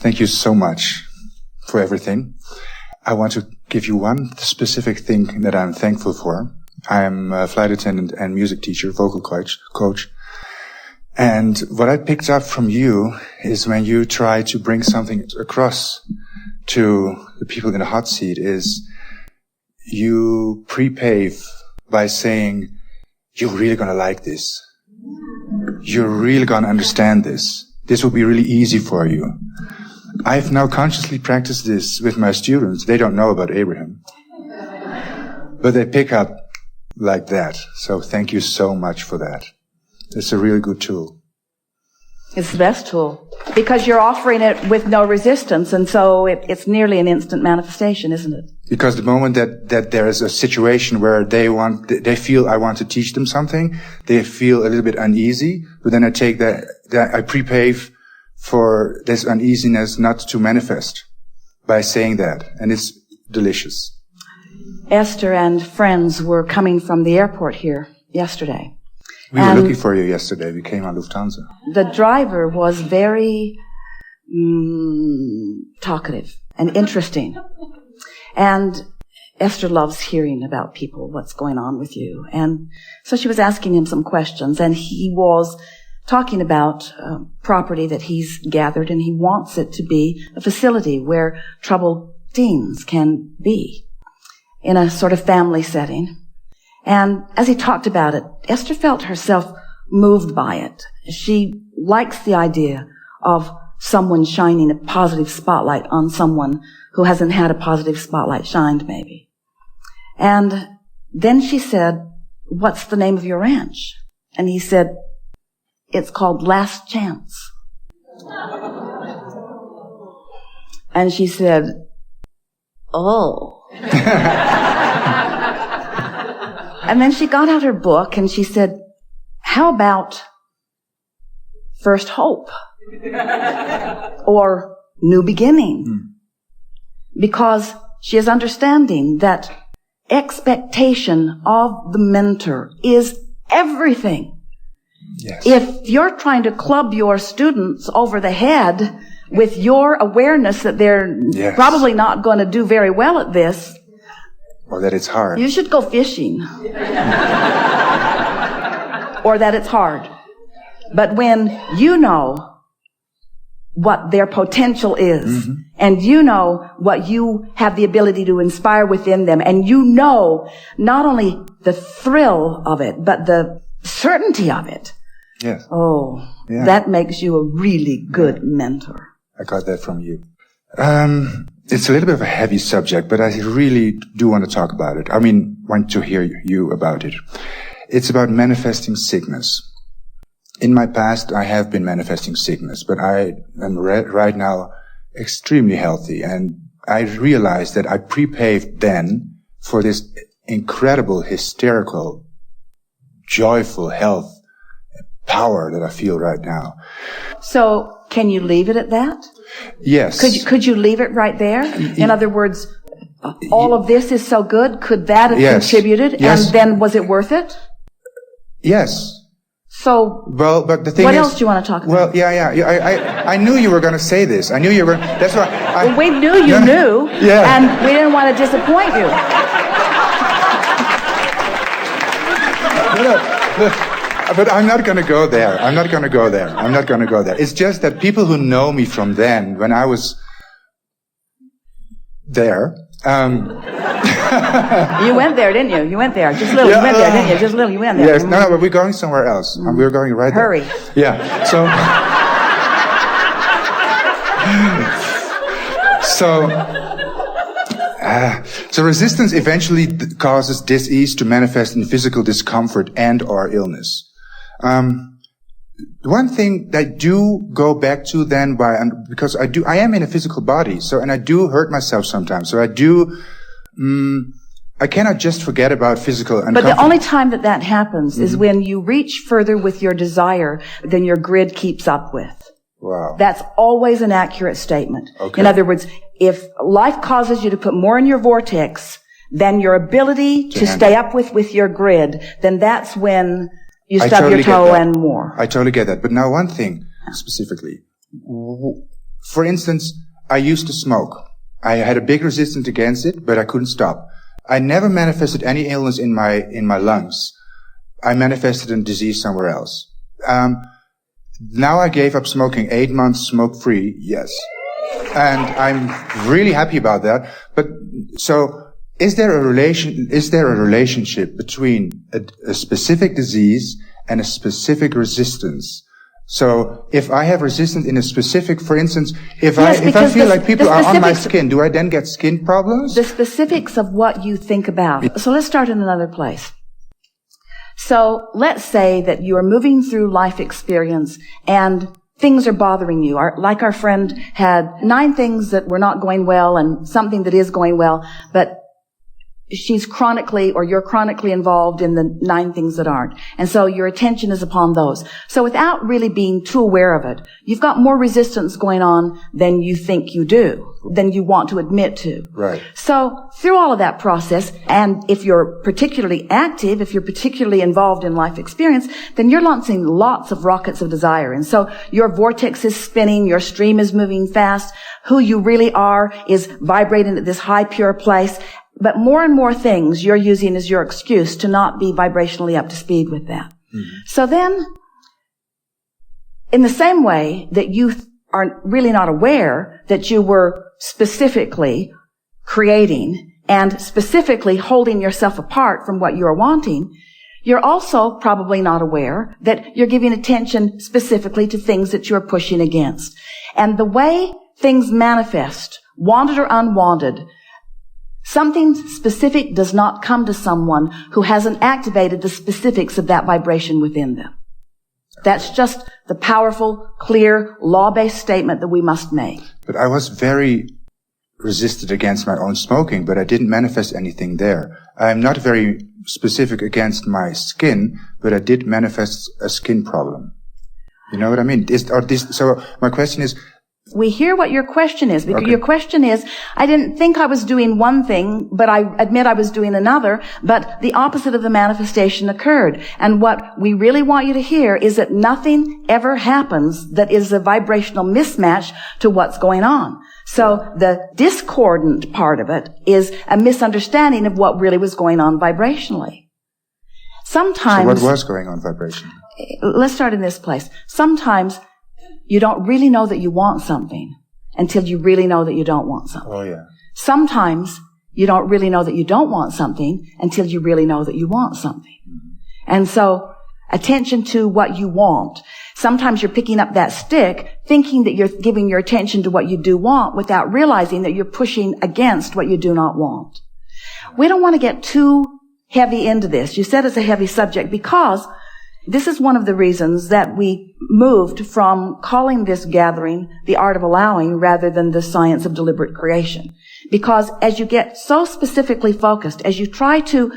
Thank you so much for everything. I want to give you one specific thing that I'm thankful for. I'm a flight attendant and music teacher, vocal coach. And what I picked up from you is when you try to bring something across to the people in the hot seat is you prepave by saying, you're really going to like this. You're really going to understand this. This will be really easy for you. I've now consciously practiced this with my students. They don't know about Abraham. But they pick up like that. So thank you so much for that. It's a really good tool. It's the best tool. Because you're offering it with no resistance, and so it's nearly an instant manifestation, isn't it? Because the moment that there is a situation where they feel I want to teach them something, they feel a little bit uneasy, but then I take that I prepave for this uneasiness not to manifest by saying that, and it's delicious. Esther and friends were coming from the airport here yesterday. We were looking for you yesterday. We came on Lufthansa. The driver was very talkative and interesting. And Esther loves hearing about people, what's going on with you. And so she was asking him some questions, and he was talking about property that he's gathered, and he wants it to be a facility where troubled teens can be in a sort of family setting. And as he talked about it, Esther felt herself moved by it. She likes the idea of someone shining a positive spotlight on someone who hasn't had a positive spotlight shined, maybe. And then she said, "What's the name of your ranch?" And he said, "It's called Last Chance." And she said, "Oh." And then she got out her book and she said, "How about First Hope?" Or New Beginning? Because she is understanding that expectation of the mentor is everything. Yes. If you're trying to club your students over the head with your awareness that they're probably not going to do very well at this, or that it's hard, you should go fishing. Or that it's hard. But when you know what their potential is, and you know what you have the ability to inspire within them, and you know not only the thrill of it, but the certainty of it. Yes. Oh, that makes you a really good mentor. I got that from you. It's a little bit of a heavy subject, but I really do want to talk about it. I mean, want to hear you about it. It's about manifesting sickness. In my past, I have been manifesting sickness, but I am right now extremely healthy. And I realized that I prepaved then for this incredible, hysterical, joyful health power that I feel right now. So, can you leave it at that? Yes. Could you leave it right there? In other words, all of this is so good. Could that have contributed? Yes. And then was it worth it? Yes. So, well, but the thing what is, else do you want to talk about? Well, I knew you were going to say this. I knew you were. That's why. Well, we knew you knew, and we didn't want to disappoint you. No. But I'm not going to go there. I'm not going to go there. It's just that people who know me from then, when I was there. You went there, didn't you? You went there. Just a little. You went there, didn't you? Just a little. You went there. Yes. No, but we're going somewhere else. We're going right there. Hurry. Yeah. So resistance eventually causes dis-ease to manifest in physical discomfort and/or illness. One thing that I do go back to then, because I am in a physical body, and I do hurt myself sometimes. So I cannot just forget about physical uncomfort. But the only time that happens is when you reach further with your desire than your grid keeps up with. Wow. That's always an accurate statement. Okay. In other words, if life causes you to put more in your vortex than your ability to stay up with your grid, then that's when you stub your toe and more. I totally get that. But now one thing specifically. For instance, I used to smoke. I had a big resistance against it, but I couldn't stop. I never manifested any illness in my lungs. I manifested a disease somewhere else. Now I gave up smoking 8 months smoke-free, yes. And I'm really happy about that. But, so, is there a relationship between a specific disease and a specific resistance? So, if I have resistance in a specific, for instance, if I feel like people are on my skin, do I then get skin problems? The specifics of what you think about. So let's start in another place. So let's say that you are moving through life experience and things are bothering you. Like our friend had 9 things that were not going well and something that is going well, but she's chronically, or you're chronically involved in the 9 things that aren't. And so your attention is upon those. So without really being too aware of it, you've got more resistance going on than you think you do, than you want to admit to. Right. So through all of that process, and if you're particularly active, if you're particularly involved in life experience, then you're launching lots of rockets of desire. And so your vortex is spinning, your stream is moving fast, who you really are is vibrating at this high pure place. But more and more things you're using as your excuse to not be vibrationally up to speed with that. Mm-hmm. So then, in the same way that you are really not aware that you were specifically creating and specifically holding yourself apart from what you're wanting, you're also probably not aware that you're giving attention specifically to things that you're pushing against. And the way things manifest, wanted or unwanted, something specific does not come to someone who hasn't activated the specifics of that vibration within them. That's just the powerful, clear, law-based statement that we must make. But I was very resistant against my own smoking, but I didn't manifest anything there. I'm not very specific against my skin, but I did manifest a skin problem. You know what I mean? So my question is, we hear what your question is, because okay. Your question is, I didn't think I was doing one thing, but I admit I was doing another, but the opposite of the manifestation occurred. And what we really want you to hear is that nothing ever happens that is a vibrational mismatch to what's going on. So the discordant part of it is a misunderstanding of what really was going on vibrationally. Sometimes... So what was going on vibrationally? Let's start in this place. Sometimes you don't really know that you want something until you really know that you don't want something. Oh, yeah. Sometimes you don't really know that you don't want something until you really know that you want something. Mm-hmm. And so, attention to what you want. Sometimes you're picking up that stick thinking that you're giving your attention to what you do want without realizing that you're pushing against what you do not want. We don't want to get too heavy into this. You said it's a heavy subject because this is one of the reasons that we moved from calling this gathering the art of allowing rather than the science of deliberate creation. Because as you get so specifically focused, as you try to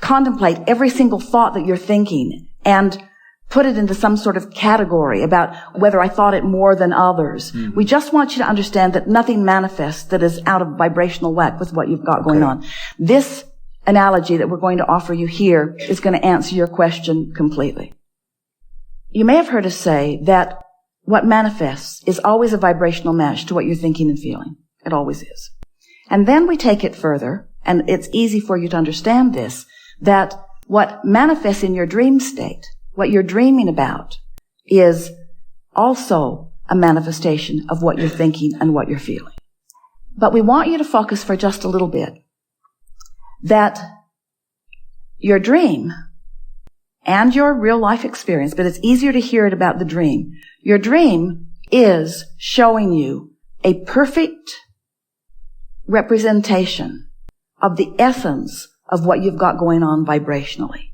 contemplate every single thought that you're thinking and put it into some sort of category about whether I thought it more than others, mm-hmm. We just want you to understand that nothing manifests that is out of vibrational whack with what you've got going on. This analogy that we're going to offer you here is going to answer your question completely. You may have heard us say that what manifests is always a vibrational match to what you're thinking and feeling. It always is. And then we take it further, and it's easy for you to understand this, that what manifests in your dream state, what you're dreaming about, is also a manifestation of what you're thinking and what you're feeling. But we want you to focus for just a little bit that your dream and your real life experience, but it's easier to hear it about the dream. Your dream is showing you a perfect representation of the essence of what you've got going on vibrationally.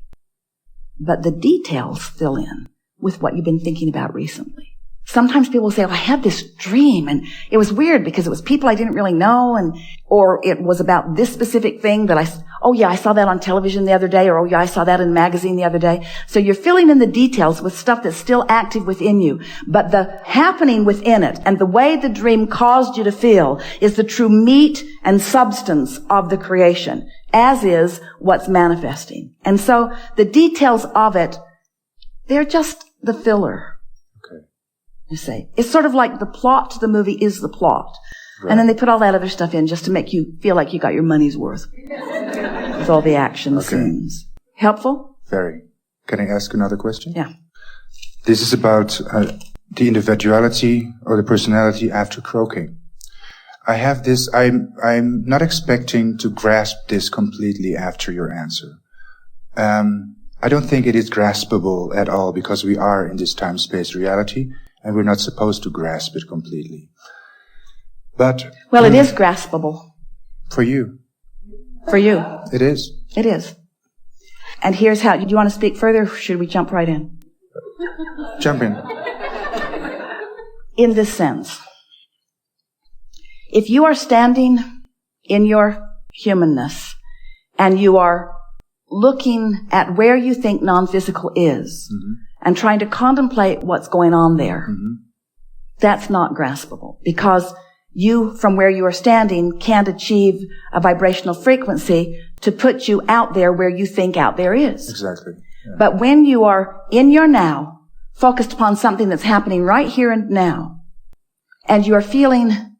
But the details fill in with what you've been thinking about recently. Sometimes people will say, I had this dream and it was weird because it was people I didn't really know or it was about this specific thing that I saw that on television the other day, or I saw that in a magazine the other day. So you're filling in the details with stuff that's still active within you. But the happening within it and the way the dream caused you to feel is the true meat and substance of the creation, as is what's manifesting. And so the details of it, they're just the filler. you see. It's sort of like the plot to the movie is the plot. Right. And then they put all that other stuff in just to make you feel like you got your money's worth with all the action scenes. Helpful? Very. Can I ask another question? Yeah. This is about the individuality or the personality after croaking. I have this, I'm not expecting to grasp this completely after your answer. I don't think it is graspable at all because we are in this time-space reality and we're not supposed to grasp it completely. But well, it is graspable. For you. For you. It is. It is. And here's how. Do you want to speak further or should we jump right in? Jump in. In this sense, if you are standing in your humanness and you are looking at where you think non-physical is and trying to contemplate what's going on there, that's not graspable because you, from where you are standing, can't achieve a vibrational frequency to put you out there where you think out there is. Exactly. Yeah. But when you are in your now, focused upon something that's happening right here and now, and you are feeling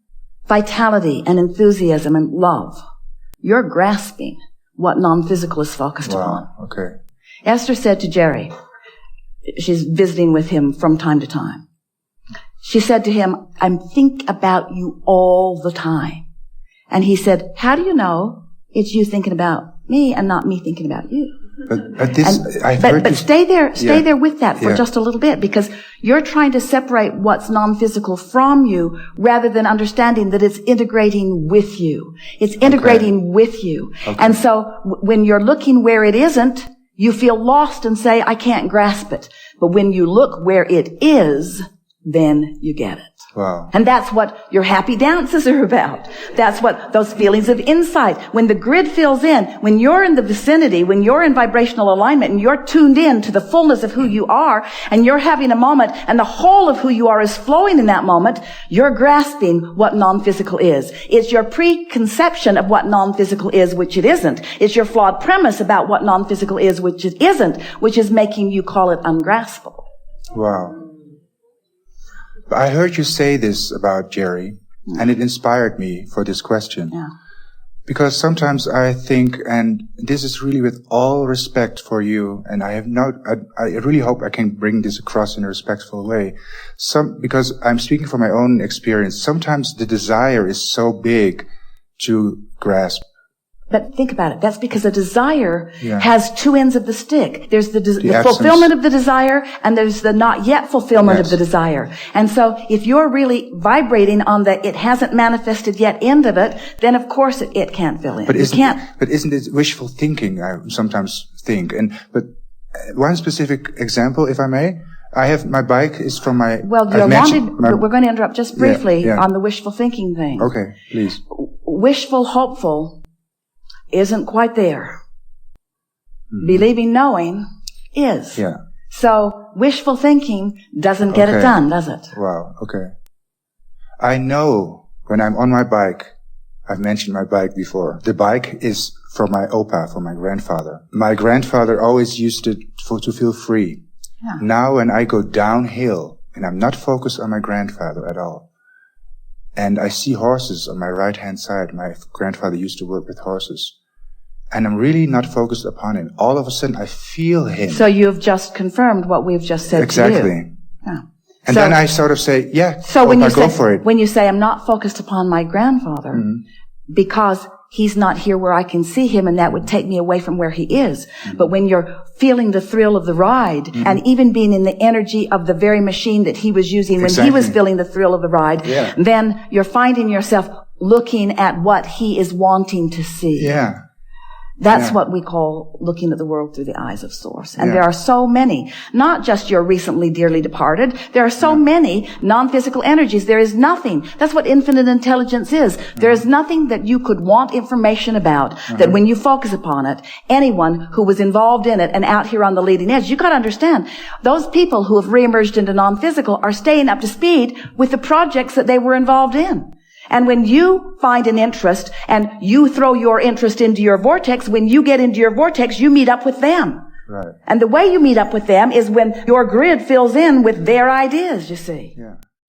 vitality and enthusiasm and love, you're grasping what non-physical is focused upon. Okay. Esther said to Jerry, she's visiting with him from time to time, she said to him, I think about you all the time. And he said, how do you know it's you thinking about me and not me thinking about you? But stay there with that for just a little bit because you're trying to separate what's non-physical from you rather than understanding that it's integrating with you. It's integrating with you. Okay. And so when you're looking where it isn't, you feel lost and say, I can't grasp it. But when you look where it is, then you get it. Wow. And that's what your happy dances are about. That's what those feelings of insight. When the grid fills in, when you're in the vicinity, when you're in vibrational alignment and you're tuned in to the fullness of who you are and you're having a moment and the whole of who you are is flowing in that moment, you're grasping what non-physical is. It's your preconception of what non-physical is, which it isn't. It's your flawed premise about what non-physical is, which it isn't, which is making you call it ungraspable. Wow. I heard you say this about Jerry, and it inspired me for this question. Yeah. Because sometimes I think, and this is really with all respect for you, and I really hope I can bring this across in a respectful way. Because I'm speaking from my own experience, sometimes the desire is so big to grasp. But think about it. That's because a desire has two ends of the stick. There's the fulfillment of the desire, and there's the not yet fulfillment of the desire. And so if you're really vibrating on the it hasn't manifested yet end of it, then of course it can't fill in. But isn't it wishful thinking, I sometimes think? But one specific example, if I may. I have, my bike is from my... Well, we're going to interrupt just briefly on the wishful thinking thing. Okay, please. Wishful, hopeful isn't quite there. Believing, knowing is. Yeah. So wishful thinking doesn't get it done, does it? Wow. Okay. I know when I'm on my bike, I've mentioned my bike before. The bike is from my opa, from my grandfather. My grandfather always used it to feel free. Yeah. Now when I go downhill and I'm not focused on my grandfather at all, and I see horses on my right-hand side, my grandfather used to work with horses, and I'm really not focused upon him. All of a sudden, I feel him. So you've just confirmed what we've just said to you. Exactly. Yeah. And then I sort of say, go for it. When you say, I'm not focused upon my grandfather, because he's not here where I can see him, and that would take me away from where he is. But when you're feeling the thrill of the ride, and even being in the energy of the very machine that he was using when he was feeling the thrill of the ride, then you're finding yourself looking at what he is wanting to see. Yeah. That's what we call looking at the world through the eyes of Source. And there are so many, not just your recently dearly departed, there are so many non-physical energies. There is nothing. That's what infinite intelligence is. There is nothing that you could want information about that when you focus upon it, anyone who was involved in it and out here on the leading edge, you got to understand, those people who have reemerged into non-physical are staying up to speed with the projects that they were involved in. And when you find an interest and you throw your interest into your vortex, when you get into your vortex, you meet up with them. Right. And the way you meet up with them is when your grid fills in with their ideas, you see. Yeah.